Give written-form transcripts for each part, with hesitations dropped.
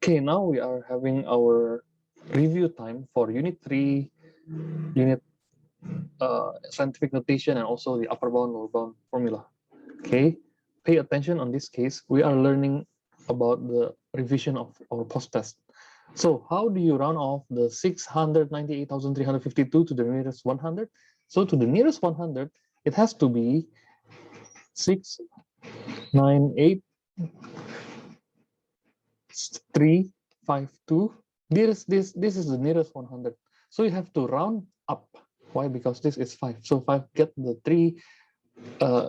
Okay, now we are having our review time for Unit 3, Unit Scientific Notation, and also the upper bound, lower bound formula. Okay, pay attention on this case. We are learning about the revision of our post-test. So how do you round off the 698,352 to the nearest 100? So to the nearest 100, it has to be 698,352. This is the nearest 100. So you have to round up. Why? Because this is 5. So 5 get the 3,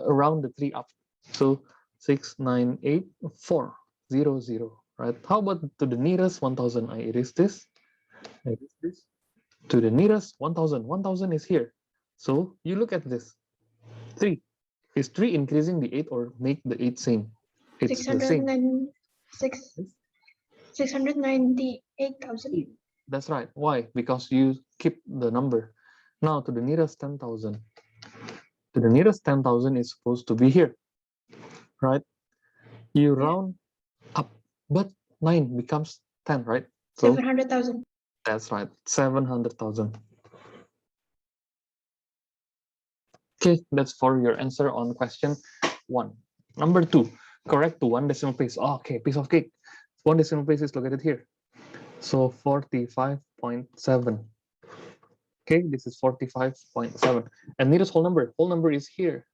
round the 3 up. So 698,400. Right? How about to the nearest 1000? I erase this. I erase this. To the nearest 1000. 1000 is here. So you look at this. 3. Is 3 increasing the 8 or make the 8 same? It's the same. 698,000. That's right. Why? Because you keep the number. Now to the nearest 10,000. To the nearest 10,000 is supposed to be here. Right? You round up, but 9 becomes 10, right? So 700,000. that's right. 700,000. Okay, that's for your answer on question 1. Number 2, correct to 1 decimal place. Oh, okay, piece of cake. 1 decimal place is located here. So 45.7. Okay, this is 45.7. And nearest whole number. Whole number is here.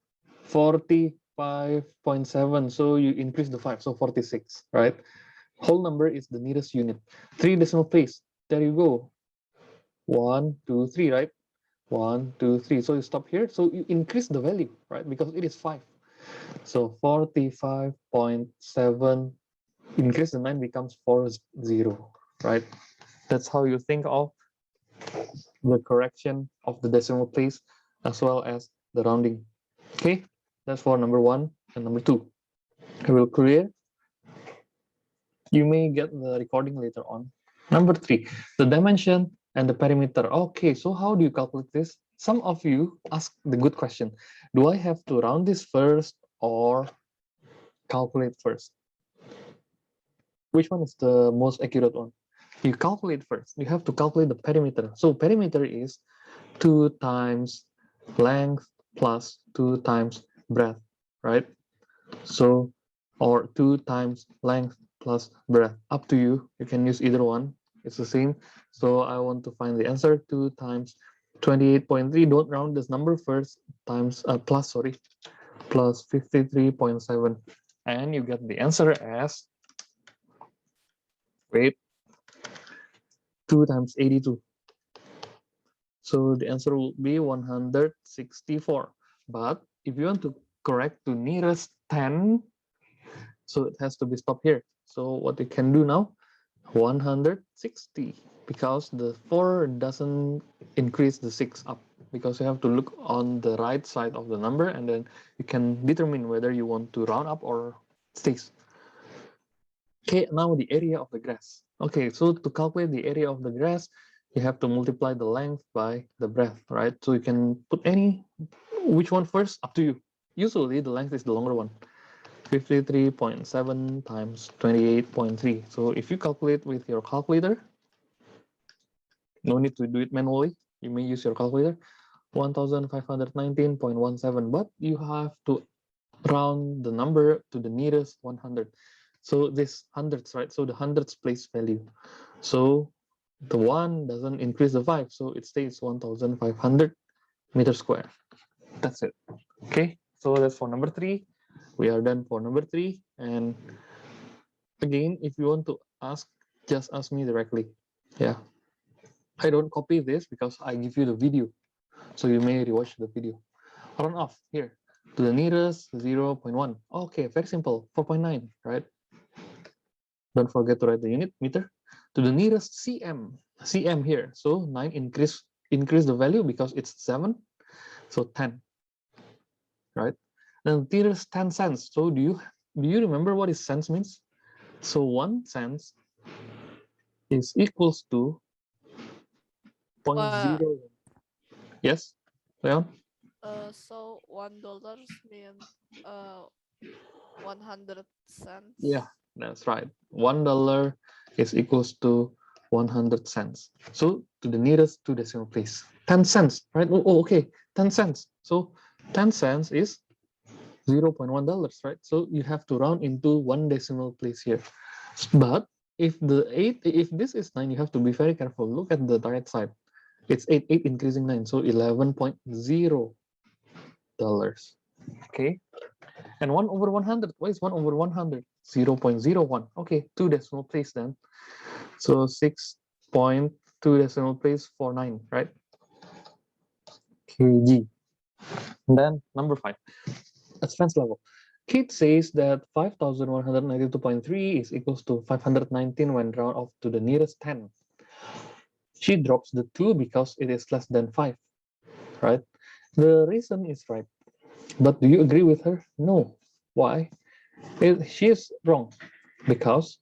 45.7. So you increase the 5. So 46, right? Whole number is the nearest unit. 3 decimal place. There you go. 1, 2, 3, right? 1, 2, 3. So you stop here. So you increase the value, right? Because it is 5. So 45.7, increase the 9 becomes 40, right? That's how you think of the correction of the decimal place as well as the rounding. Okay, that's for number 1 and number 2. I will clear. You may get the recording later on. Number 3, the dimension and the perimeter. Okay, so how do you calculate this? Some of you ask the good question. Do I have to round this first or calculate first? Which one is the most accurate one? You calculate first. You have to calculate the perimeter. So perimeter is 2 times length plus 2 times breadth, right? So, or 2 times length plus breadth. Up to you. You can use either one. It's the same. So I want to find the answer. 2 times 28.3. Don't round this number first. Times plus 53.7. And you get the answer as, wait, 2 times 82. So the answer will be 164. But if you want to correct to nearest 10, so it has to be stopped here. So what you can do now, 160, because the 4 doesn't increase the 6 up, because you have to look on the right side of the number, and then you can determine whether you want to round up or stays. Okay, now the area of the grass. Okay, so to calculate the area of the grass, you have to multiply the length by the breadth, right? So you can put which one first, up to you. Usually the length is the longer one. 53.7 times 28.3. So if you calculate with your calculator, no need to do it manually. You may use your calculator. 1519.17, but you have to round the number to the nearest 100. So this hundreds, right? So the hundreds place value. So the 1 doesn't increase the 5, so it stays 1500 meters square. That's it. Okay, so that's for number 3. We are done for number 3. And again, if you want to ask, just ask me directly. Yeah, I don't copy this because I give you the video, so you may rewatch the video. Round off here to the nearest 0.1. Okay, very simple. 4.9, right? Don't forget to write the unit meter. To the nearest cm, cm here. So 9 increase the value because it's 7, so 10, right? Then nearest 10 cents. So do you remember what is cents means? So 1 cent is equals to 0.0. Yes, Leon? So $1 mean 100 cents. Yeah, that's right. $1 is equals to 100 cents. So to the nearest two decimal place, 10 cents, right? Okay, 10 cents. So 10 cents is $0.1, right? So you have to round into one decimal place here. But if this is 9, you have to be very careful. Look at the right side. It's 8 increasing 9, so $11.0. Okay, and 1 over 100. What is 1 over 100? 0.01. Okay, two decimal place then. So 6.2 decimal place for 9, right? kg. And then number 5, expense level. Kate says that 5,192.3 is equals to 519 when round off to the nearest 10. She drops the 2 because it is less than 5, right? The reason is right. But do you agree with her? No. Why? She is wrong. Because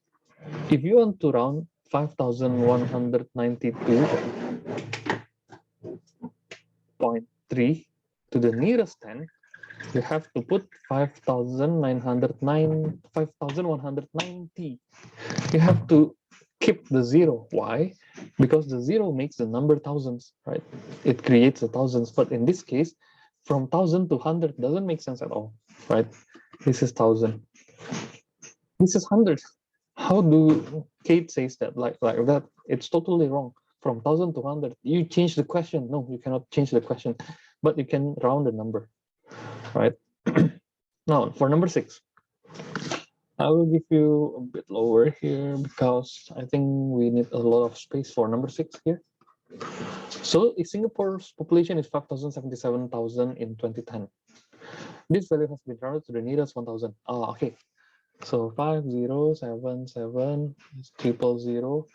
if you want to round 5,192.3 to the nearest 10, you have to put 5,190. You have to keep the 0. Why? Because the 0 makes the number thousands, right? It creates the thousands. But in this case, from 1,000 to 100 doesn't make sense at all, right? This is 1,000. This is 100. How do Kate says that like that? It's totally wrong. From 1,000 to 100, you change the question. No, you cannot change the question, but you can round the number, right? Now for number 6, I will give you a bit lower here because I think we need a lot of space for number 6 here. So Singapore's population is 5,077,000 in 2010. This value has been rounded to the nearest 1,000. Okay. So 5077 is 000.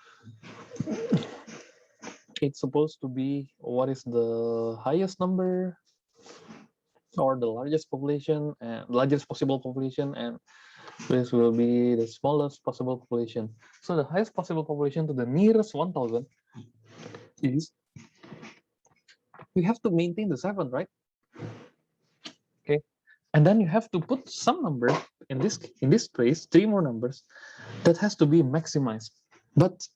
It's supposed to be what is the highest number or the largest population and largest possible population, and this will be the smallest possible population. So the highest possible population to the nearest 1,000 is, we have to maintain the 7, right? Okay, and then you have to put some number in this place, 3 more numbers that has to be maximized, but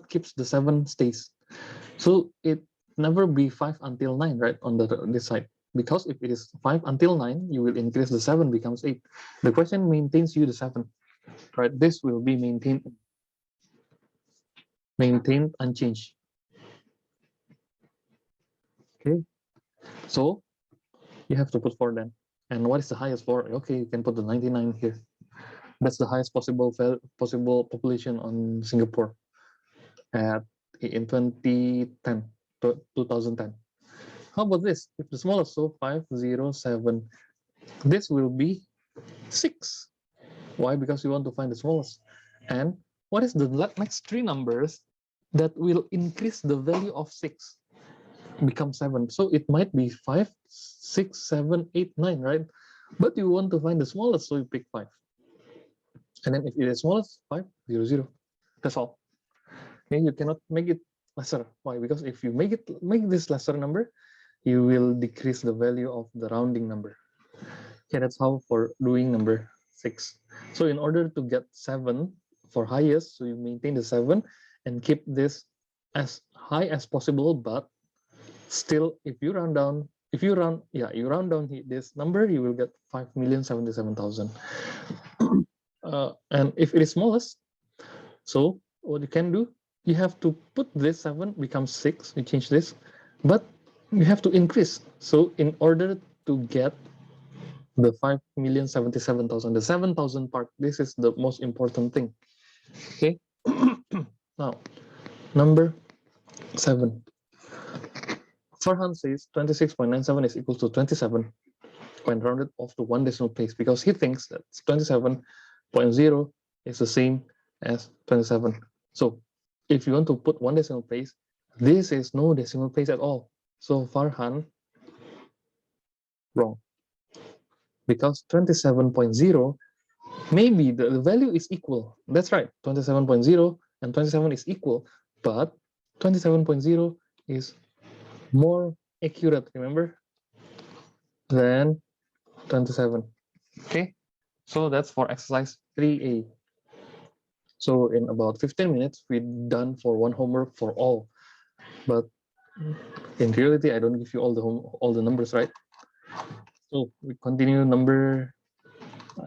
keeps the 7 stays. So it never be 5 until 9, right, on this side. Because if it is 5 until 9, you will increase the 7 becomes 8. The question maintains you the 7, right? This will be maintained unchanged. Okay, so you have to put 4 then. And what is the highest 4? Okay, you can put the 99 here. That's the highest possible population on Singapore in 2010. How about this? If the smallest, so 507, this will be 6. Why? Because we want to find the smallest. And what is the next 3 numbers that will increase the value of 6? Become 7. So it might be 5, 6, 7, 8, 9, right? But you want to find the smallest, so you pick 5. And then if it is smallest, 5, 0, 0. That's all. Okay, you cannot make it lesser. Why? Because if you make this lesser number, you will decrease the value of the rounding number. Okay, that's how for doing number 6. So in order to get 7 for highest, so you maintain the 7 and keep this as high as possible, but still, if you round down this number, you will get 5,077,000. And if it is smallest, so what you can do, you have to put this 7 becomes 6. You change this, but you have to increase. So in order to get the 5,077,000, the 7,000 part, this is the most important thing. Okay. Now, number 7. Farhan says 26.97 is equal to 27 when rounded off to one decimal place because he thinks that 27.0 is the same as 27. So if you want to put one decimal place, this is no decimal place at all. So Farhan, wrong. Because 27.0, maybe the value is equal. That's right, 27.0 and 27 is equal, but 27.0 is more accurate, remember, than 27. Okay, so that's for exercise 3A. So in about 15 minutes, we're done for one homework for all. But in reality, I don't give you all the numbers, right? So we continue number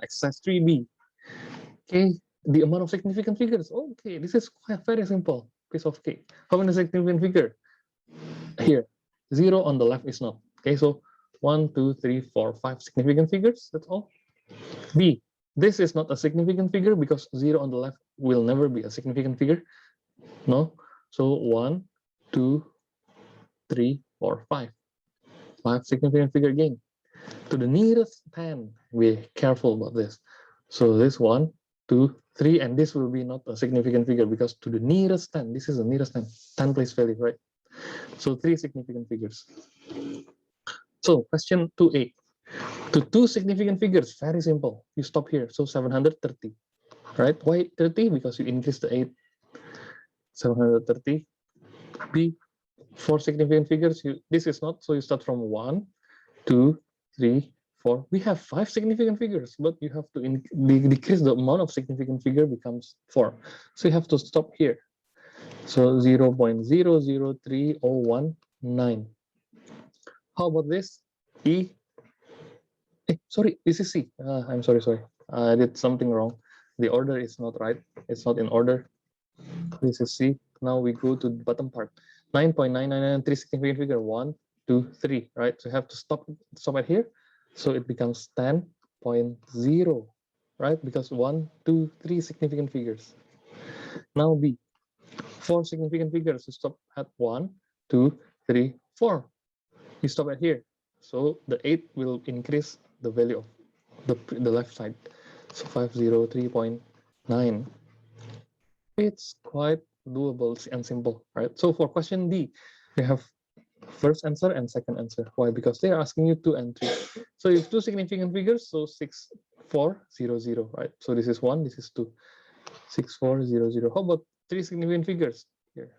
exercise 3B. Okay, the amount of significant figures. Okay, this is quite very simple piece of cake. How many significant figure? Here, 0 on the left is not. Okay, so 1, 2, 3, 4, 5 significant figures. That's all. B, this is not a significant figure because 0 on the left will never be a significant figure. No. So 1, 2, 3, 4, 5. 5 significant figure again. To the nearest 10, be careful about this. So this 1, 2, 3, and this will be not a significant figure because to the nearest 10, this is the nearest 10, 10 place value, right? So 3 significant figures. So question 2A. To 2 significant figures, very simple. You stop here. So 730, right? Why 30? Because you increase the 8. 730. B, 4 significant figures. This is not, so you start from 1, 2, 3, 4. We have 5 significant figures, but you have to decrease the amount of significant figure becomes 4. So you have to stop here. So 0.003019. How about this? E. Sorry, this is C. I'm sorry. I did something wrong. The order is not right. It's not in order. This is C. Now we go to the bottom part. 9.9993 significant figure. 1, 2, 3. Right. So you have to stop at here. So it becomes 10.0. Right? Because 1, 2, 3 significant figures. Now B. 4 significant figures. You stop at 1, 2, 3, 4. You stop at here. So the 8 will increase the value of the left side. So 503.9. It's quite doable and simple, right? So for question D, we have first answer and second answer. Why? Because they are asking you 2 and 3. So if 2 significant figures, so 6400, right? So this is 1, this is 2. 6400. How about 3 significant figures here?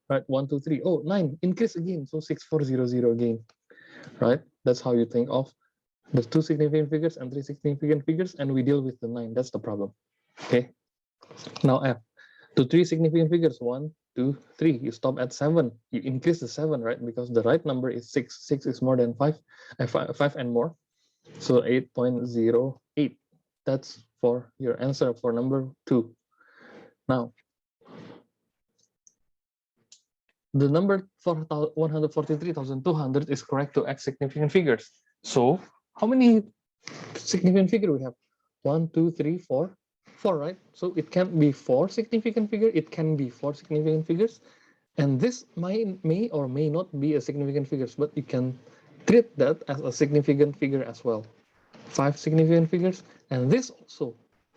Right, 1, 2, 3. Oh, 9, increase again. So 6400 again, right? That's how you think of the 2 significant figures and 3 significant figures, and we deal with the 9. That's the problem. Okay. Now F. To 3 significant figures, 1, 2, 3. You stop at 7. You increase the 7, right? Because the right number is 6. 6 is more than 5. 5 and more. So 8.08. That's for your answer for number 2. Now, the number 143,200 is correct to X significant figures. So how many significant figure we have? 1, 2, 3, 4. 4, right? So it can be 4 significant figure. It can be 4 significant figures. And this may or may not be a significant figures, but you can treat that as a significant figure as well. 5 significant figures, and this also.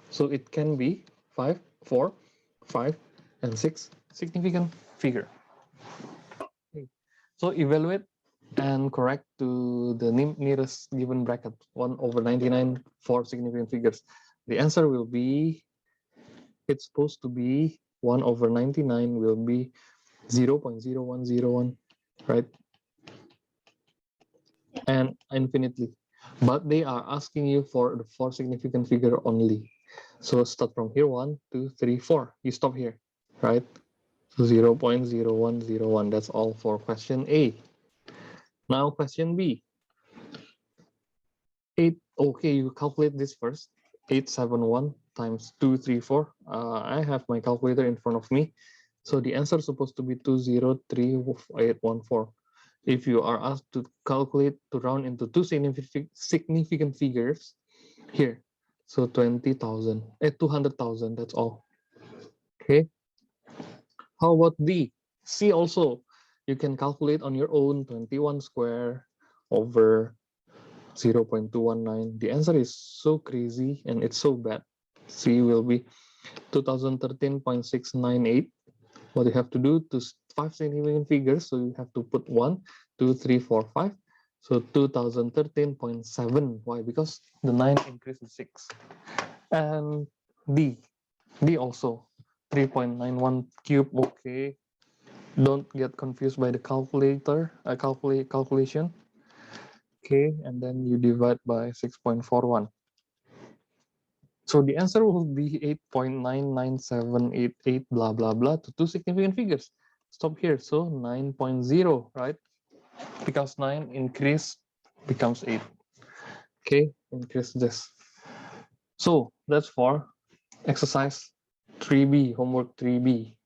So it can be 5, 4, 5, and 6 significant figure. Okay. So evaluate and correct to the nearest given bracket, 1/99 for significant figures. The answer will be, it's supposed to be 1/99 will be 0.0101, right? And infinitely. But they are asking you for the 4 significant figure only. So start from here, 1, 2, 3, 4. You stop here, right? So 0.0101. That's all for question A. Now question B. 8. Okay, you calculate this first. 871 times 234. I have my calculator in front of me. So the answer is supposed to be 203,814. If you are asked to calculate to round into 2 significant figures, here, so 20,000, 200,000, that's all. Okay. How about D? C also, you can calculate on your own. 21 square over 0.219. The answer is so crazy and it's so bad. C will be 2013.698. What you have to do to 5 significant figures, so you have to put 1, 2, 3, 4, 5. So 2013.7. Why? Because the 9 increases 6. And D also 3.91 cube. Okay, don't get confused by the calculator, calculation. Okay, and then you divide by 6.41. So the answer will be 8.99788 blah blah blah to two significant figures. Stop here. So 9.0, right? Because 9 increase becomes 8. Okay, increase this. So that's for exercise 3B, homework 3B.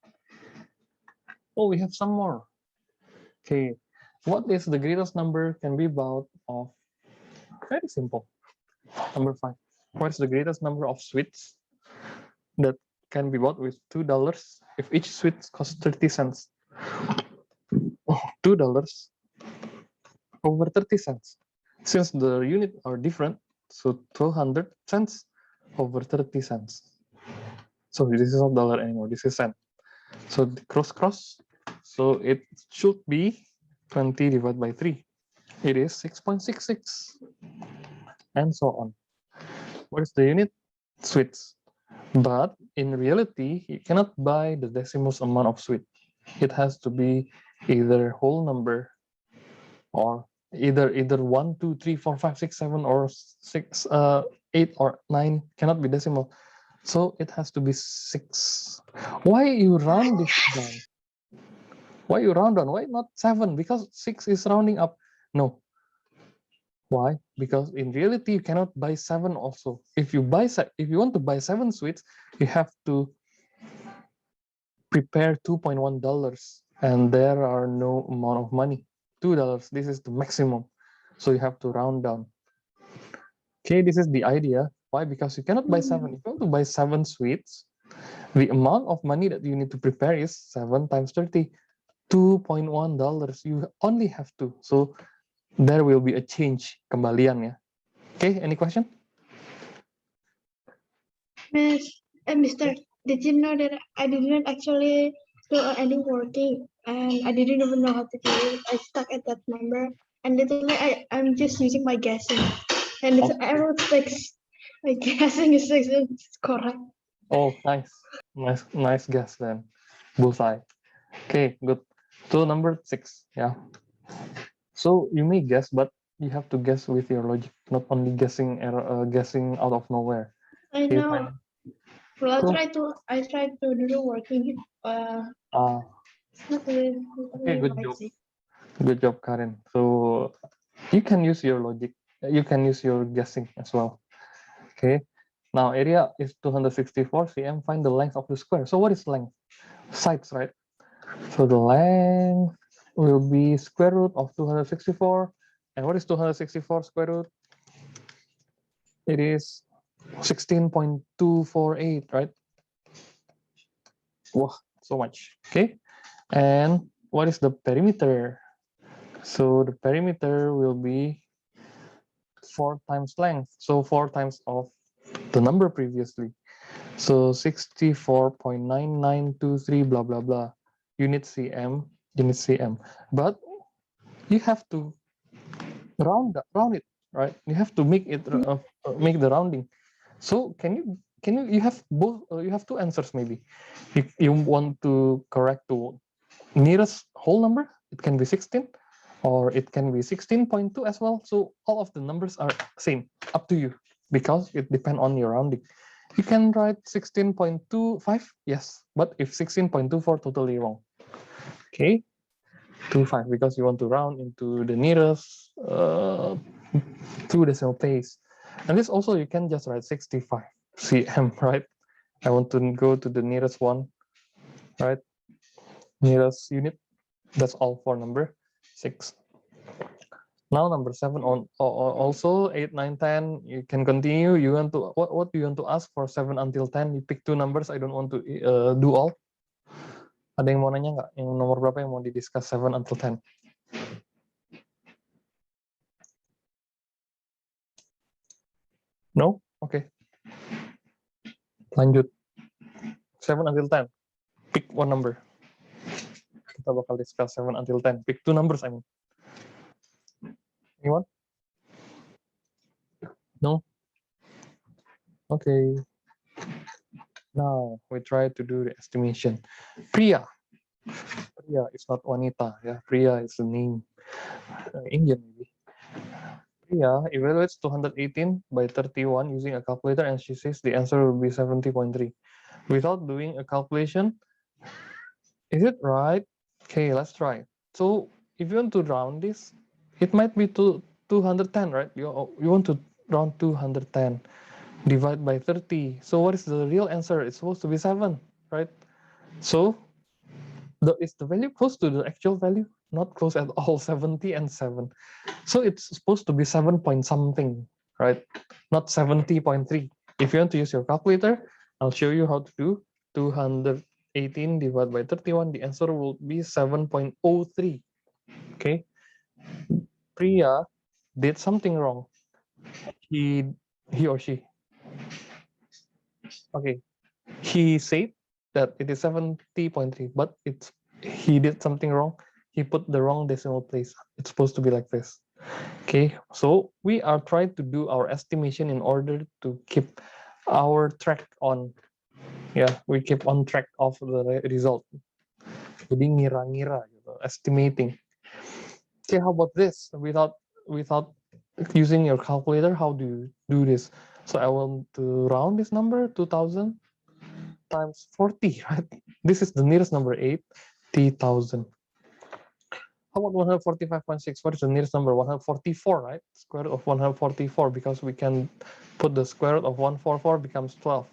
Oh, we have some more. Okay, what is the greatest number can be bought of? Very simple. Number 5. What is the greatest number of sweets that can be bought with $2 if each sweet costs 30 cents? Oh, $2 over 30 cents. Since the unit are different, so 200 cents over 30 cents. So this is not dollar anymore, this is cent. So cross, so it should be 20 divided by 3. It is 6.66, and so on. What is the unit? Sweets. But in reality, you cannot buy the decimal amount of sweet. It has to be either whole number or either 1, 2, 3, 4, 5, 6, 7, or 6, 8 or 9 cannot be decimal. So it has to be 6. Why you round this down? Why you round down? Why not 7? Because 6 is rounding up. No. Why? Because in reality you cannot buy 7 also. If you want to buy 7 sweets, you have to prepare $2.1, and there are no amount of money. $2. This is the maximum. So you have to round down. Okay, this is the idea. Why? Because you cannot buy 7. If you want to buy 7 sweets, the amount of money that you need to prepare is 7 times 30, $2.1. You only have to. So there will be a change, kembalian ya. Okay, any question? Mister, did you know that I didn't actually do any working and I didn't even know how to do it? I stuck at that number and literally I'm just using my guessing. And it's error 6. My guessing is 6 and it's correct. Oh, nice guess then. Bullseye. Okay, good. So number 6, yeah. So you may guess, but you have to guess with your logic, not only guessing guessing out of nowhere. I Okay, know. Well, Cool. I tried to do the working. It's not really, Okay, good job. easy. Good job, Karen. So you can use your logic. You can use your guessing as well. Okay. Now area is 264 cm. Find the length of the square. So what is length? Sides, right? So the length will be square root of 264. And what is 264 square root? It is 16.248, right? Wow, so much. Okay. And what is the perimeter? So the perimeter will be 4 times length. So 4 times of the number previously. So 64.9923 blah blah blah. Unit cm. But you have to round it, right? You have to make it make the rounding. So you have both? You have two answers maybe. You want to correct to nearest whole number. It can be 16, or it can be 16.2 as well. So all of the numbers are same. Up to you, because it depends on your rounding. You can write 16.25, yes, but if 16.24, totally wrong. Okay, 25 because you want to round into the nearest two decimal place. And this also you can just write 65 cm, right? I want to go to the nearest one, right? Nearest unit. That's all for number 6. Now number 7 on also 8, 9, 10. You can continue. You want to what do you want to ask for 7 until 10? You pick 2 numbers. I don't want to do all. Ada yang mau nanya nggak? Yang nomor berapa yang mau didiscuss 7 until 10? No? Oke. Lanjut. 7 until 10. Pick one number. Kita bakal discuss 7 until 10. Pick 2 numbers, I mean. Anyone? No? Okay. Now we try to do the estimation. Priya. Priya is not wanita. Yeah, Priya is a name. Indian maybe. Priya evaluates 218 by 31 using a calculator and she says the answer will be 70.3. Without doing a calculation, is it right? Okay, let's try. So if you want to round this, it might be to 210, right? You want to round 210, divide by 30. So what is the real answer? It's supposed to be 7, right? So is the value close to the actual value? Not close at all, 70 and 7. So it's supposed to be 7 point something, right? Not 70.3. If you want to use your calculator, I'll show you how to do 218 divided by 31. The answer will be 7.03. Okay. Priya did something wrong. He or she. Okay. He said that it is 70.3, but he did something wrong. He put the wrong decimal place. It's supposed to be like this. Okay, so we are trying to do our estimation in order to keep our track on, we keep on track of the result. Jadi ngira-ngira gitu, estimating. Okay, how about this? Without using your calculator, how do you do this? So I want to round this number 2000 times 40, right? This is the nearest number, 80,000. How about 145.6? What is the nearest number? 144, right? Square root of 144, because we can put the square root of 144 becomes 12.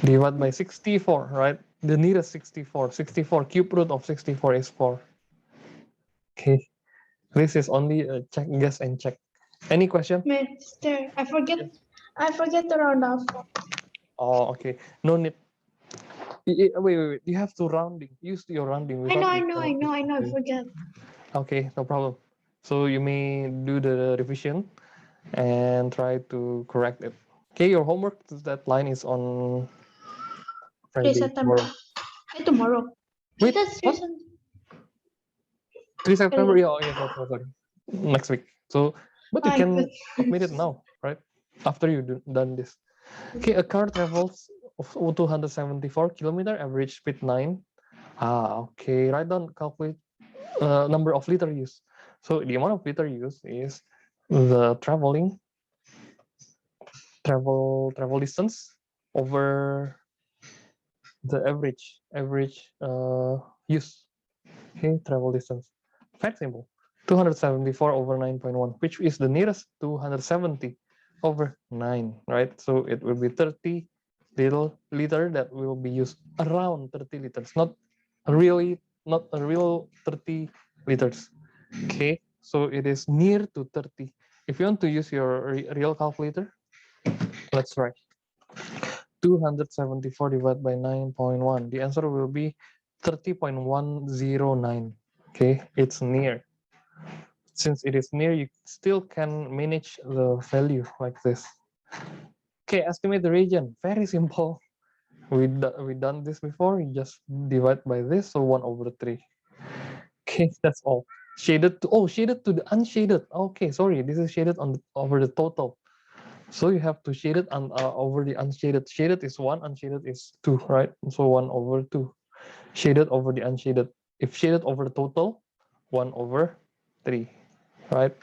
Divide by 64, right? The nearest 64. 64, cube root of 64 is 4. Okay. This is only a check, guess, and check. Any question? Mister, I forget to round off. Oh, okay. No need. Wait. You have to rounding. Use your rounding I know, without. I forget. Okay, no problem. So you may do the revision and try to correct it. Okay, your homework deadline is on 3 Friday September. tomorrow. Tomorrow. Wait, That's what? 3 September? Yeah, oh, yeah, sorry. Next week. So, but you can submit it now, right? After you done this. Okay, a car travels of 274 kilometer, average speed 9. Okay. Write down, calculate number of liter use. So the amount of liter use is the travel distance over the average use. Okay, travel distance. Very simple. 274 over 9.1, which is the nearest 270 over 9, right? So it will be 30 liter that will be used, around 30 liters, not a real 30 liters. Okay, so it is near to 30. If you want to use your real calculator, let's try. 274 divided by 9.1. The answer will be 30.109. Okay, it's near. Since it is near, you still can manage the value like this. Okay, estimate the region. Very simple. We done this before. You just divide by this, so 1 over 3. Okay, that's all. Shaded to the unshaded. Okay, sorry, this is shaded over the total. So you have to shade it over the unshaded. Shaded is 1, unshaded is 2, right? So 1 over 2. Shaded over the unshaded. If shaded over the total, 1 over 3, right?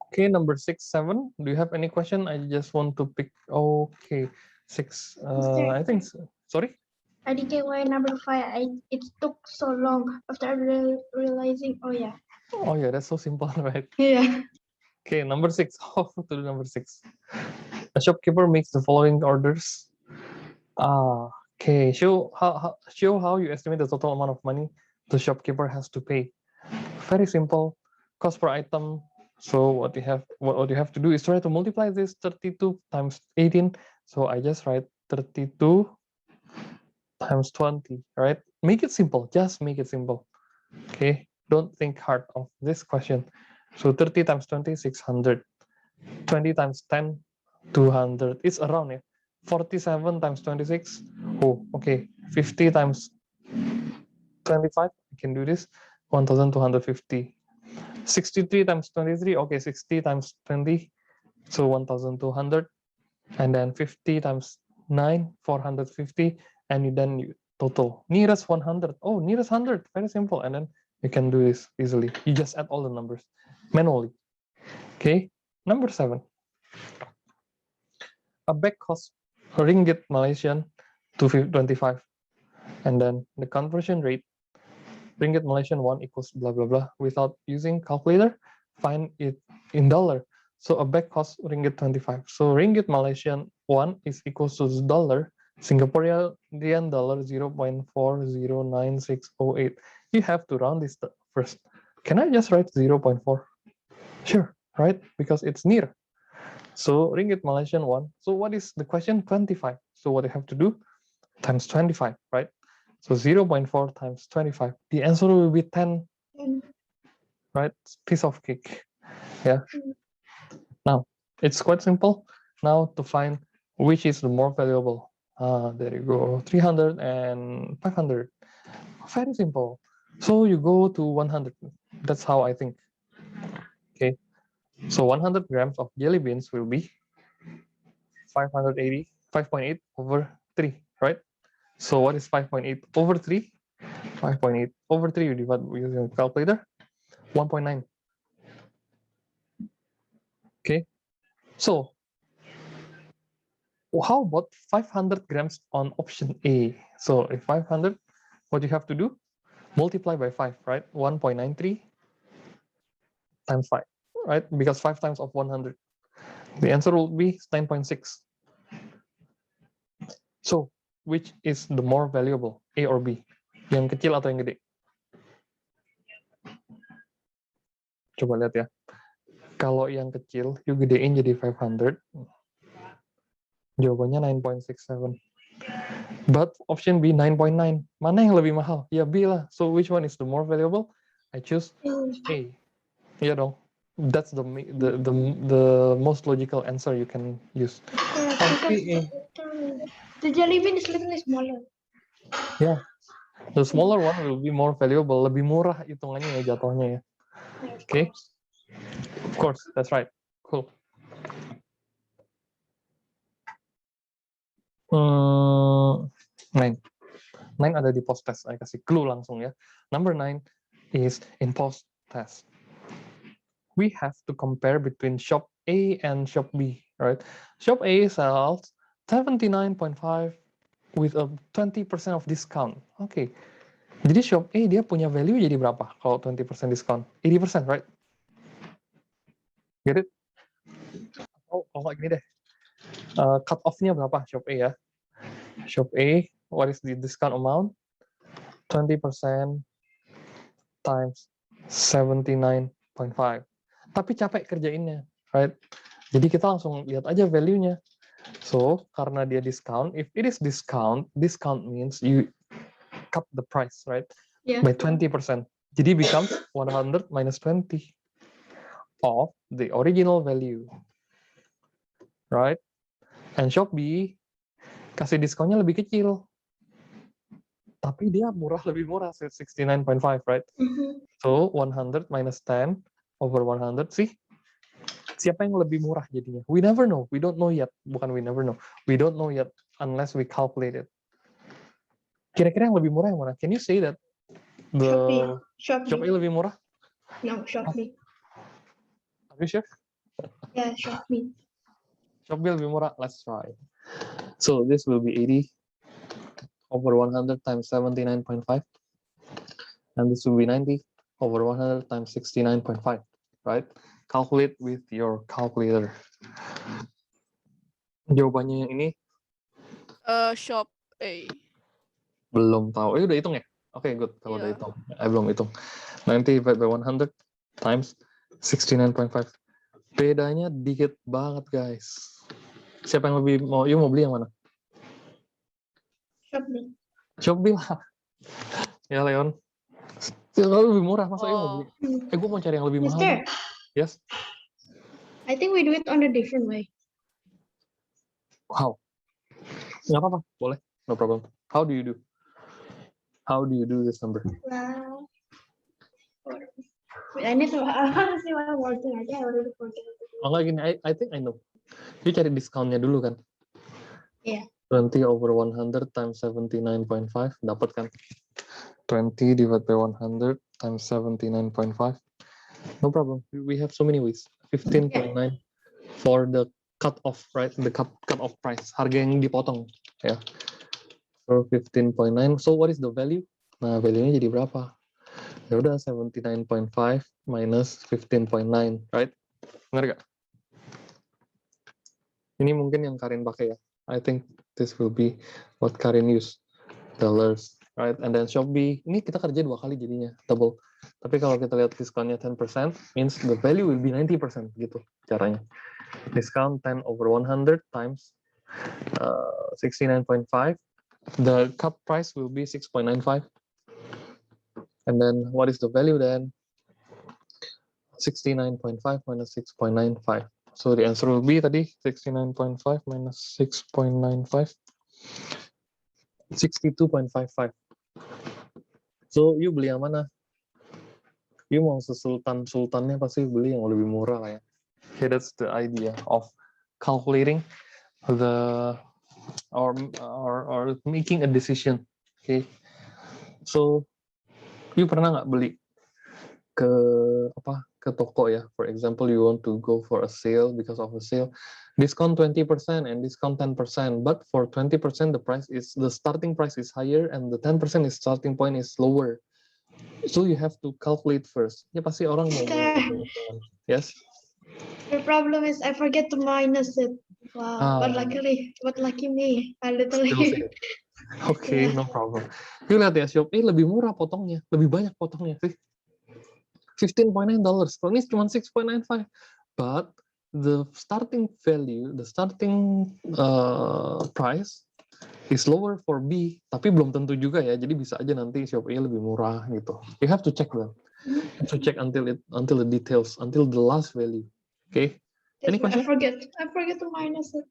Okay, number 6, 7. Do you have any question? I just want to pick. Okay, 6. I think. Sorry. IDKY number 5. It took so long after realizing. Oh yeah. Oh yeah, that's so simple, right? Yeah. Okay, number 6. How to do number 6? A shopkeeper makes the following orders. Okay. Show how you estimate the total amount of money the shopkeeper has to pay. Very simple. Cost per item. So what you have to do is try to multiply this 32 times 18. So I just write 32 times 20, right? Make it simple. Just make it simple. Okay. Don't think hard of this question. So 30 times 20, 600. 20 times 10, 200. It's around it. 47 times 26. Oh, okay. 50 times 25. I can do this. 1250. 63 times 23. Okay, 60 times 20. So 1200. And then 50 times 9, 450. And then you total. Nearest 100. Oh, nearest 100. Very simple. And then You can do this easily. You just add all the numbers manually. Okay, number 7. A bag costs ringgit Malaysian to 25, and then the conversion rate ringgit Malaysian 1 equals blah blah blah. Without using calculator, find it in dollar. So a bag costs ringgit 25. So ringgit Malaysian 1 is equals to dollar Singaporean dollar 0.409608. You have to round this first. Can I just write 0.4? Sure, right? Because it's near. So ringgit Malaysian 1. So what is the question? 25. So what I have to do? Times 25, right? So 0.4 times 25. The answer will be 10, right? Piece of cake. Yeah. Now, it's quite simple. Now to find which is the more valuable. There you go. 300 and 500. Very simple. So you go to 100. That's how I think. Okay. So 100 grams of jelly beans will be 5.8 over 3, right? So what is 5.8 over 3? 5.8 over 3, you divide using a calculator, 1.9. Okay, so how about 500 grams on option A? So if 500, what you have to do? Multiply by 5, right? 1.93 times 5, right? Because 5 times of 100. The answer will be 9.6. So, which is the more valuable, A or B? Yang kecil atau yang gede? Coba lihat ya. Kalau yang kecil, you gedein jadi 500. Jawabannya 9.67. But option B 9.9. Mana yang lebih mahal? Ya B lah. So which one is the more valuable? I choose A. Iya dong. That's the most logical answer you can use. Because the jelly bean is little smaller. Yeah. The smaller one will be more valuable. Lebih murah hitungannya ya jatuhnya ya. Okay. Of course, that's right. Cool. 9. 9 ada di post test. Saya kasih clue langsung ya. Number 9 is in post test. We have to compare between shop A and shop B, right? Shop A sells 79.5 with a 20% of discount. Oke. Jadi shop A dia punya value jadi berapa kalau 20% discount? 80%, right? Get it? Oh, nggak gini deh. Cut off-nya berapa shop A ya? Shop A, what is the discount amount? 20% times 79.5. Tapi capek kerjainnya, right? Jadi kita langsung lihat aja value-nya. So, karena dia discount, if it is discount means you cut the price, right? Yeah. By 20%. Jadi becomes 100 minus 20 of the original value. Right? And shop B kasih diskonnya lebih kecil. Tapi dia lebih murah, 69.5, right? So, 100 minus 10 over 100, sih? Siapa yang lebih murah jadinya? We never know. We don't know yet. Bukan we never know. We don't know yet unless we calculate it. Kira-kira yang lebih murah yang mana? Can you say that Shop A lebih murah? No, shop B. Are you sure? Yeah, shop B. Shop B lebih murah. Let's try. So this will be 80 over 100 times 79.5. And this will be 90 over 100 times 69.5. Right? Calculate with your calculator. Jawabannya yang ini? Shop A. Belum tahu. Udah hitung ya? Oke, good. Kalau udah hitung. Belum hitung. 90 divided by 100 times 69.5. Bedanya dikit banget, guys. Siapa yang lebih mau? You mau beli yang mana? Shop B. Shop B lah. Ya, Leon. Kalau lebih murah, masa you mau beli? Gue mau cari yang lebih mahal. Mister, Yes? I think we do it on a different way. How? Nggak apa-apa. Boleh. No problem. How do you do? How do you do this number? Wow. Wait, I need to see what I'm working. I think I already forget. Oh, nggak gini. I think I know. You cari discountnya dulu kan? Iya. 20 over 100 times 79.5. Dapat kan? 20 divided by 100 times 79.5. No problem. We have so many ways. 15.9 for the cut off, right? The cut off price. Harga yang dipotong, ya. So 15.9. So what is the value? Nah, value-nya jadi berapa? Ya udah 79.5 minus 15.9, right? Benar gak? Ini mungkin yang Karin pakai ya. I think this will be what Karin use. Dollars, right? And then Shopee, ini kita kerja 2 kali jadinya, double. Tapi kalau kita lihat diskonnya 10%, means the value will be 90% gitu caranya. Discount 10 over 100 times 69.5. The cut price will be 6.95. And then what is the value then? 69.5 minus 6.95. So the answer will be tadi 69.5 minus 6.95. 62.55. So, you beli yang mana? You mau sesultan-sultannya pasti beli yang lebih murah lah ya. Okay, that's the idea of calculating the or making a decision. Okay, so you pernah nggak beli ke toko ya? For example, you want to go for a sale because of a sale, discount 20% and discount 10%. But for 20%, the starting price is higher and the 10% is starting point is lower. So you have to calculate first. Ya pasti orang mau hitung-hitungan. Yes. The problem is I forget to minus it. Wow, but lucky me, I literally. Okay, no problem. You lihat ya, Shopee lebih murah potongnya, lebih banyak potongnya sih. $15.9. Kalau ini cuma 6.95. But the starting value, the starting price is lower for B, tapi belum tentu juga ya. Jadi bisa aja nanti Shopee lebih murah gitu. You have to check that. You have to check until the details, until the last value. Okay. Any question? I forget to minus it.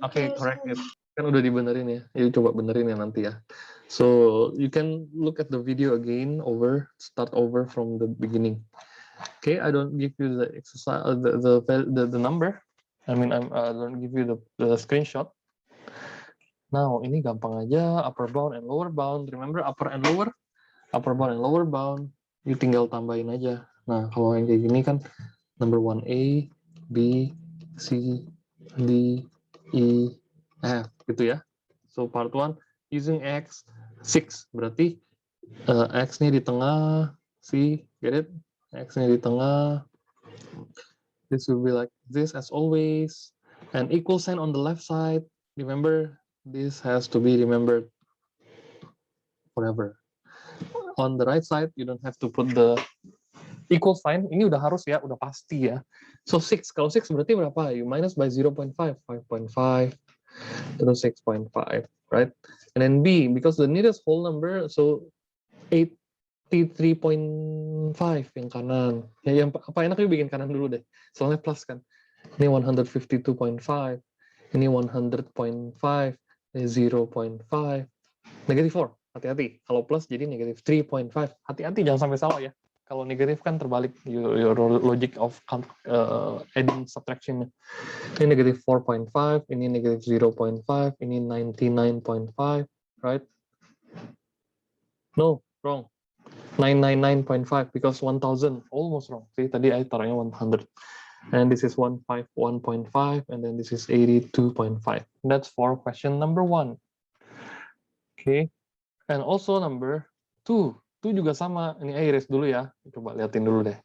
Okay, correct it. Kan udah dibenerin ya. You coba benerin ya nanti ya. So you can look at the video again start over from the beginning. Okay, I don't give you the exercise, the number. I mean, I don't give you the screenshot. Now, ini gampang aja, upper bound and lower bound. Remember upper and lower? Upper bound and lower bound. You tinggal tambahin aja. Nah, kalau yang kayak gini kan, number 1A, B, C, D, E, F, gitu ya. So, part 1, using X, 6. Berarti, X-nya di tengah, C, get it? X-nya di tengah. This will be like this as always. And equal sign on the left side. Remember, this has to be remembered forever. On the right side, you don't have to put the equal sign. Ini udah harus ya, udah pasti ya. So 6, kalau 6 berarti berapa? You minus by 0.5, 5.5, terus 6.5, right? And then B, because the nearest whole number, so 83.5 yang kanan. Ya, yang apa enak you bikin kanan dulu deh. Soalnya plus kan. Ini 152.5, ini 100.5, 0.5, negatif 4, hati-hati. Kalau plus jadi negatif 3.5, hati-hati jangan sampai salah ya. Kalau negatif kan terbalik your logic of adding subtraction. Ini negatif 4.5, ini negatif 0.5, ini 99.5, right? No, wrong. 999.5 because 1000, almost wrong. See, tadi I taruhnya 100. And this is 151.5, and then this is 82.5. That's for question number 1. Okay. And also number 2. 2 juga sama. Ini iris dulu ya. Coba liatin dulu deh.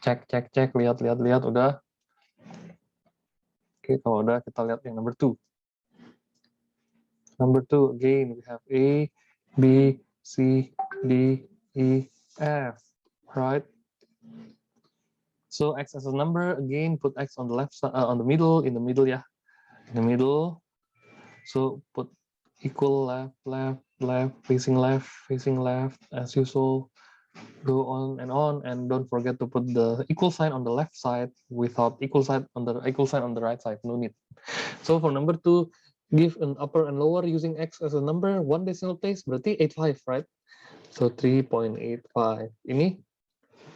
Cek, lihat, udah. Oke, kalau udah kita lihat yang number 2. Number 2, again, we have A, B, C, D, E, F, right? So X as a number, again, put X on the left side, on the middle, in the middle, yeah, in the middle. So put equal left, facing left, as usual. Go on, and don't forget to put the equal sign on the left side without equal sign on the right side. No need. So for number 2, give an upper and lower using X as a number, 1 decimal place, berarti 85, right? So 3.85. Ini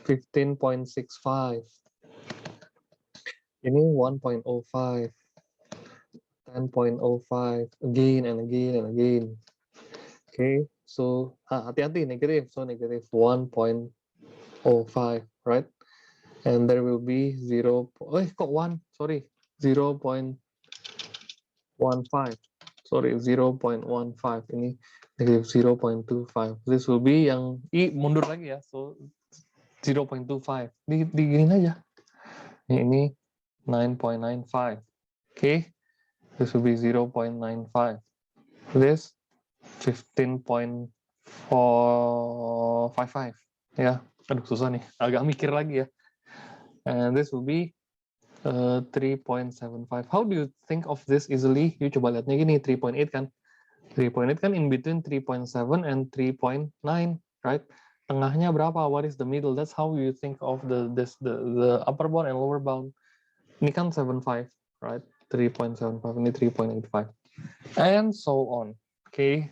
15.65. Ini 1.05. 10.05. Again and again and again. Okay. So hati-hati negative. So negative 1.05, right? And there will be 0. Kok 1? Sorry, 0.15. Sorry, 0.15. Ini negative 0.25. This will be yang I mundur lagi ya. So 0.25. Diginin aja. Ini 9.95. Okay. This will be 0.95. This 15.455. Ya, aduh susah nih. Agak mikir lagi ya. And this will be 3.75. How do you think of this easily? You coba lihatnya gini, 3.8 kan? 3.8 kan in between 3.7 and 3.9, right? Tengahnya berapa? What is the middle? That's how you think of the upper bound and lower bound. Ini kan 75, right? 3.75, ini 3.85. And so on. Okay.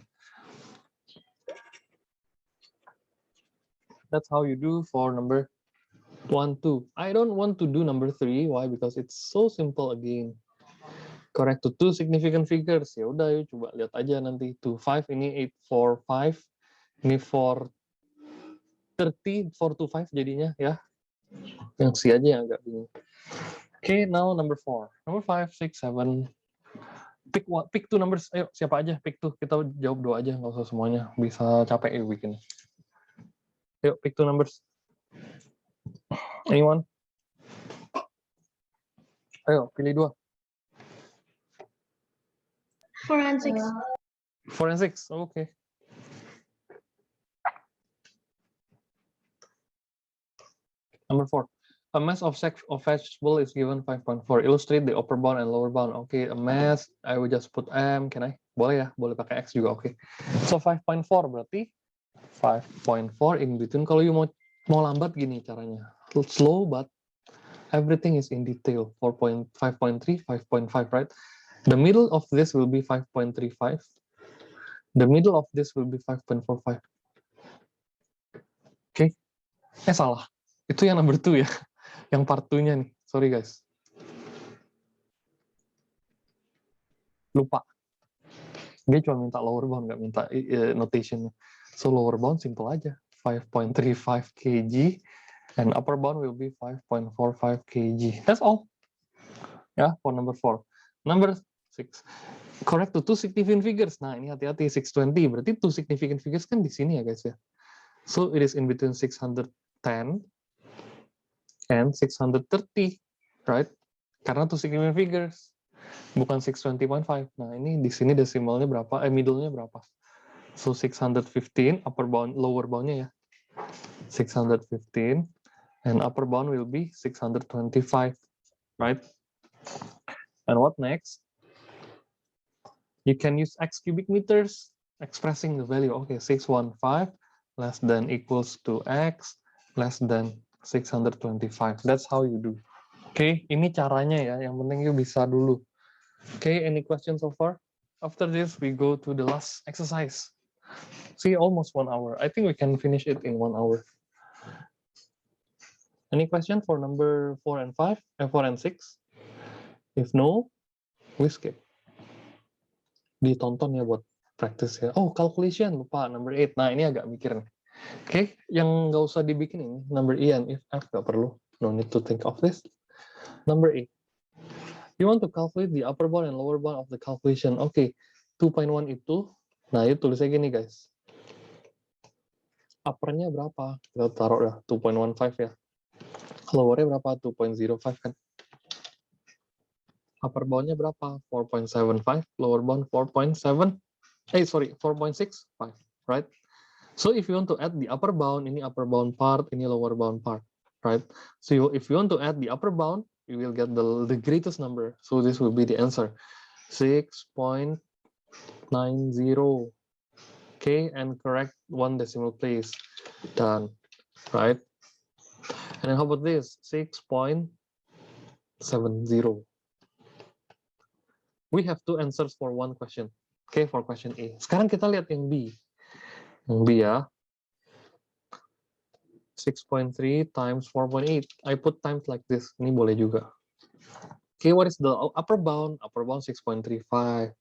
That's how you do for number 1, 2. I don't want to do number 3. Why? Because it's so simple again. Correct to 2 significant figures. Ya udah, yuk coba lihat aja nanti. 25 ini 845. Ini 430, 425 jadinya ya. Yang C aja yang agak bingung. Okay, now number 4. Number 5, 6, 7. Pick 2 numbers. Ayo, siapa aja? Pick 2. Kita jawab 2 aja, nggak usah semuanya. Bisa capek ya bikin. Ayo, pick 2 numbers. Anyone? Ayo, pilih 2. 4 and 6. 4 and 6. Okay. Number 4. A mass of vegetable is given 5.4. Illustrate the upper bound and lower bound. Okay, a mass. I will just put M. Can I? Boleh ya? Boleh pakai X juga. Okay. So 5.4 berarti 5.4 in between. Kalau you mau lambat gini caranya. Slow but everything is in detail. 5.3, 5.5, right? The middle of this will be 5.35. The middle of this will be 5.45. Okay. Salah. Itu yang number 2 ya. Yang part 2-nya nih. Sorry guys. Lupa. Dia cuma minta lower bound, nggak minta notation. So lower bound simple aja. 5.35 kg. And upper bound will be 5.45 kg. That's all. Ya, for number 4. Number 6. Correct to 2 significant figures. Nah, ini hati-hati 620. Berarti 2 significant figures kan di sini ya guys ya. So it is in between 610 and 630, right? Karena 2 significant figures, bukan 620.5. Nah, ini di sini desimalnya berapa? Middle-nya berapa? So 615, upper bound, lower bound-nya ya. 615, and upper bound will be 625, right? And what next? You can use X cubic meters expressing the value. Okay, 615 less than equals to X less than 625. That's how you do. Okay, ini caranya ya. Yang penting you bisa dulu. Okay, any questions so far? After this, we go to the last exercise. See, almost 1 hour. I think we can finish it in 1 hour. Any question for number 4 and 5? 4 and 6? If no, we skip. Ditonton ya buat practice ya. Oh, calculation, lupa. Number 8. Nah, ini agak mikir nih. Okay, yang nggak usah dibikin ini. Number E and if F nggak perlu. No need to think of this. Number 8. You want to calculate the upper bound and lower bound of the calculation. Okay, 2.1 itu, nah itu tulisnya gini guys. Uppernya berapa? Kita taruh dah 2.15 ya. Lowernya berapa? 2.05 kan. Upper boundnya berapa? 4.75. Lower bound 4.65, right? So if you want to add the upper bound, ini upper bound part, ini lower bound part, right? So if you want to add the upper bound, you will get the greatest number. So this will be the answer. 6.90. Okay, and correct 1 decimal place. Done. Right? And then how about this? 6.70. We have 2 answers for 1 question. Okay, for question A. Sekarang kita lihat yang B. Yang B ya. 6.3 times 4.8. I put times like this. Ini boleh juga. Okay, what is the upper bound? Upper bound 6.35.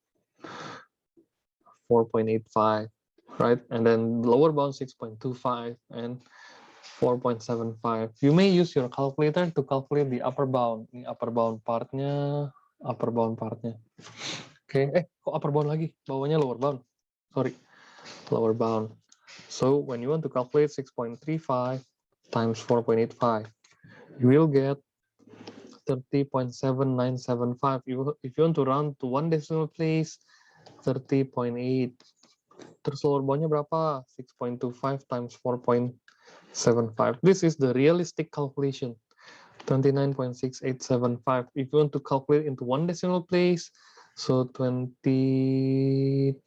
4.85. right? And then lower bound 6.25 and 4.75. You may use your calculator to calculate the upper bound. Ini upper bound partnya, upper bound partnya. Oke, kok upper bound lagi? Bawahnya lower bound. Sorry, lower bound. So when you want to calculate 6.35 times 4.85, you will get 30.7975. If you want to round to one decimal place, 30.8. Terus lower boundnya berapa? 6.25 times 4.75. This is the realistic calculation. 29.6875. If you want to calculate into one decimal place, so 30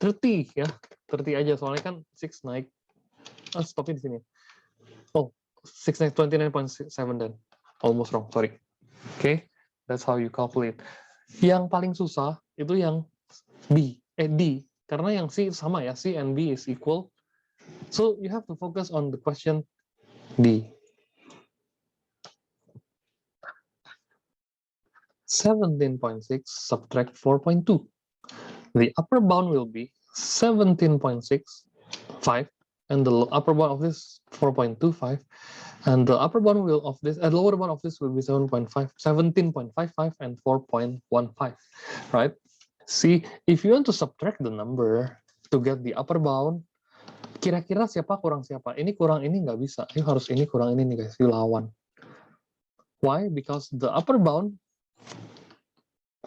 ya. 30 aja, soalnya kan 6 naik. Stopnya di sini. Oh, 6 naik 29.7 then. Almost wrong, sorry. Okay, that's how you calculate. Yang paling susah itu yang D. Karena yang C sama ya, C and B is equal. So you have to focus on the question D. 17.6 subtract 4.2. The upper bound will be 17.65, and the upper bound of this 4.25, and the upper bound will of this, and lower bound of this will be 17.55 and 4.15, right? See, if you want to subtract the number to get the upper bound, kira-kira siapa kurang siapa? Ini kurang ini nggak bisa. Ini harus ini kurang ini nih guys, dilawan. Why? Because the upper bound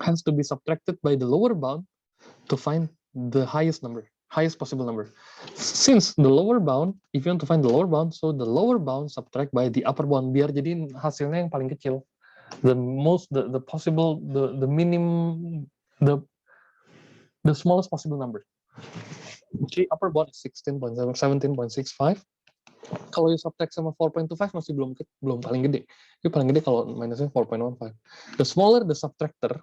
has to be subtracted by the lower bound to find the highest possible number. Since the lower bound, if you want to find the lower bound, so the lower bound subtract by the upper bound, biar jadi hasilnya yang paling kecil. The possible, the minimum, the smallest possible number. Okay, upper bound is 17.65. Kalau you subtract sama 4.25 masih belum paling gede. Itu paling gede kalau minusnya 4.15. The smaller the subtractor,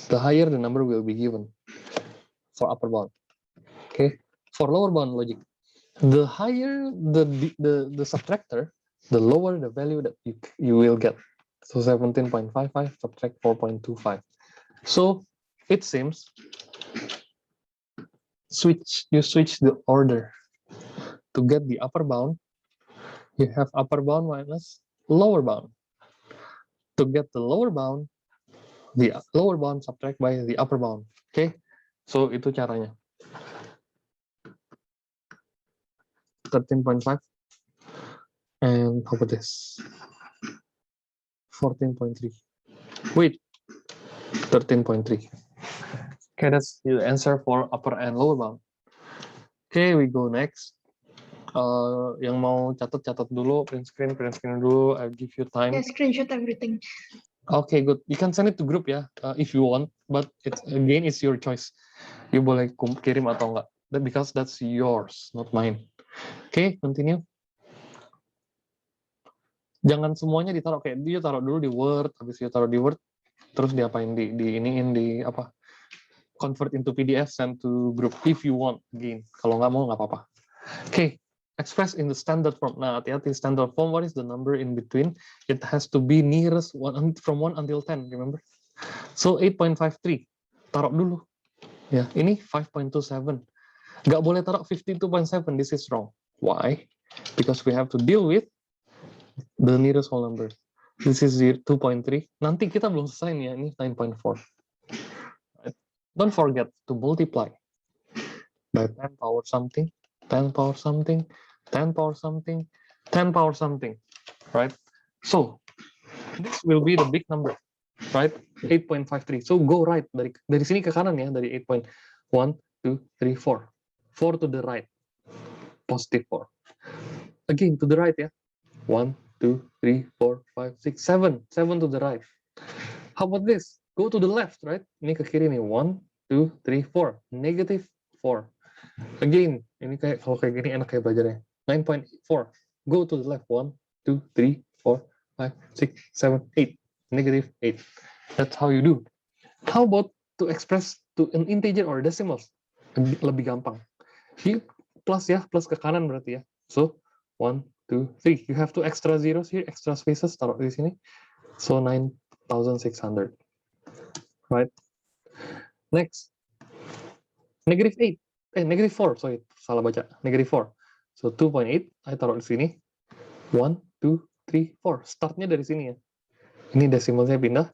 the higher the number will be given for upper bound. Okay, for lower bound logic, the higher the subtractor, the lower the value that you will get. So 17.55 subtract 4.25. So it seems you switch the order. To get the upper bound, you have upper bound minus lower bound. To get the lower bound, the lower bound subtract by the upper bound. Okay, so itu caranya. 13.5 and how about this? 14.3. Wait, 13.3. Okay, that's the answer for upper and lower bound. Okay, we go next. Yang mau catat dulu, print screen dulu. I'll give you time. Yeah, screenshot everything. Okay, good. You can send it to group ya, if you want. But it's your choice. You boleh kirim atau enggak. Because that's yours, not mine. Okay, continue. Jangan semuanya ditaruh kayak dia taruh dulu di Word, habis dia taruh di Word, terus diapain di apa? Convert into PDF, send to group if you want. Again, kalau nggak mau nggak apa-apa. Okay. Expressed in the standard form. Nah, hati-hati standard form. What is the number in between? It has to be nearest from 1 until 10. Remember? So 8.53. Taruh dulu. Ya, ini 5.27. Nggak boleh taruh 52.7. This is wrong. Why? Because we have to deal with the nearest whole number. This is 2.3. Nanti kita belum selesai nih ya. Ini 9.4. Right? Don't forget to multiply by 10 power something, 10 power something, 10 power something, 10 power something, right? So this will be the big number, right? 8.53. So go right dari sini ke kanan ya, dari 8.1, 2, 3, 4. 4 to the right, positive 4. Again to the right ya. 1, 2, 3, 4, 5, 6, 7. 7 to the right. How about this? Go to the left, right? Ini ke kiri nih. 1, 2, 3, 4. Negative 4. Again, ini kalau kayak gini enak kayak belajarnya. 9.4. Go to the left. 1, 2, 3, 4, 5, 6, 7, 8. Negative 8. That's how you do. How about to express to an integer or decimals? Lebih gampang. Here, plus ya, plus ke kanan berarti ya. So, 1, 2, 3. You have two extra zeros here, extra spaces, taruh di sini. So, 9,600. Right? Next. Negative 8. negative 4, sorry, salah baca, negative 4. So 2.8, I taruh di sini. 1, 2, 3, 4. Startnya dari sini ya. Ini desimalnya pindah,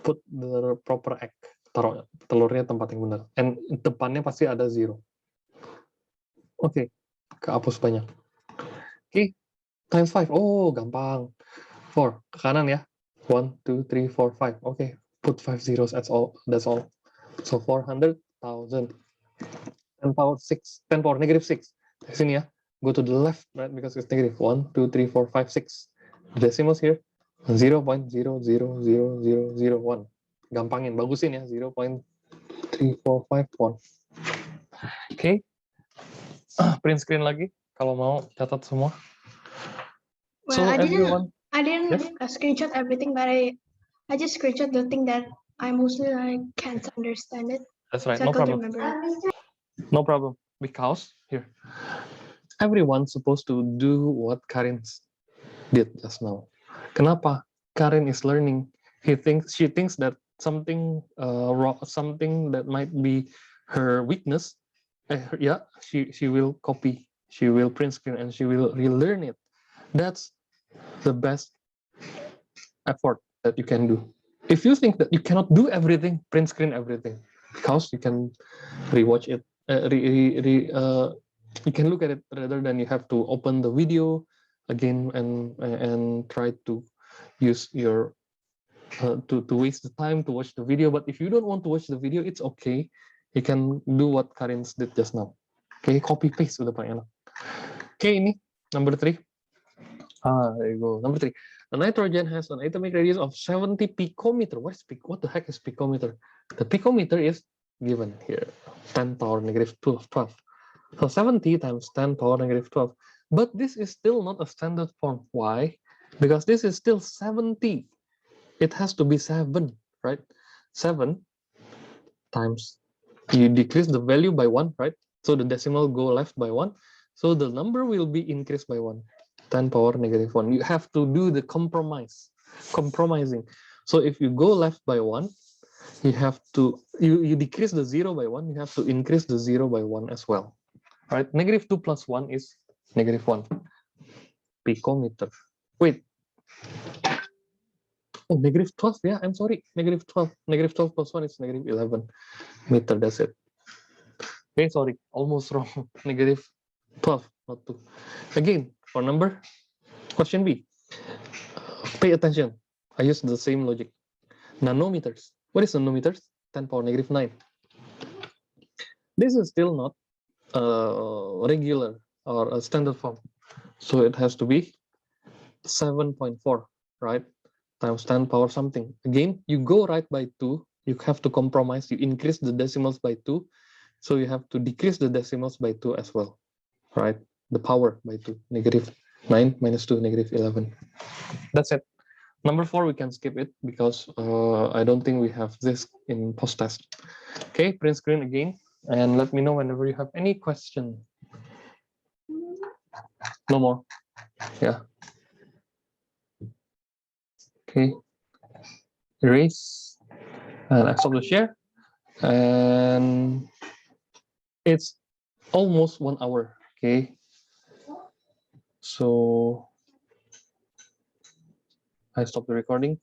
put the proper egg. Taruh telurnya tempat yang benar. And depannya pasti ada 0. Oke, kehapus banyak. Oke, times 5. Oh, gampang. 4, ke kanan ya. 1, 2, 3, 4, 5. Oke, put 5 zeros, that's all. So 400,000. 10 power 6, 10 power negative 6. Di sini ya. Go to the left, right, because it's negative. 1, 2, 3, 4, 5, 6. Decimals here, 0.000001. Gampangin, bagusin ya, 0.3451. Oke. Print screen lagi, kalau mau catat semua. Well, So I everyone, didn't yes? screenshot everything, but I just screenshot the thing that I mostly can't understand it. That's right, So I no could problem. remember it. No problem. Because here, everyone's supposed to do what Karin did just now. Kenapa? Karin is learning. She thinks that something something that might be her weakness. She will copy. She will print screen and she will relearn it. That's the best effort that you can do. If you think that you cannot do everything, print screen everything, because you can rewatch it. You can look at it rather than you have to open the video again and try to use your to waste the time to watch the video. But if you don't want to watch the video, it's okay. You can do what Karin did just now. Okay, copy paste udah paling enak. Okay, ini number 3. There you go. Number 3. A nitrogen has an atomic radius of 70 picometer. What the heck is picometer? The picometer is given here, 10 power negative 12. So 70 times 10 power negative 12. But this is still not a standard form. Why? Because this is still 70. It has to be 7, right? 7 times, you decrease the value by 1, right? So the decimal go left by 1. So the number will be increased by 1. 10 power negative 1. You have to do the compromising. So if you go left by 1, you have to, you decrease the 0 by 1, you have to increase the 0 by 1 as well. Right? Negative 2 plus 1 is negative 1. Picometer. Wait. Oh, negative 12, yeah, I'm sorry. Negative 12. Negative 12 plus 1 is negative 11 meter, that's it. Okay, sorry, almost wrong. Negative 12, not 2. Again, for number, question B. Pay attention. I use the same logic. Nanometers. What is nanometers? 10 power negative 9. This is still not regular or a standard form. So it has to be 7.4, right? Times 10 power something. Again, you go right by 2. You have to compromise. You increase the decimals by 2. So you have to decrease the decimals by 2 as well, right? The power by 2. Negative 9 minus 2, negative 11. That's it. Number 4, we can skip it because I don't think we have this in post-test. Okay, print screen again. And let me know whenever you have any question. No more. Yeah. Okay. Erase. And I stop the share. And it's almost 1 hour. Okay. So I stop the recording.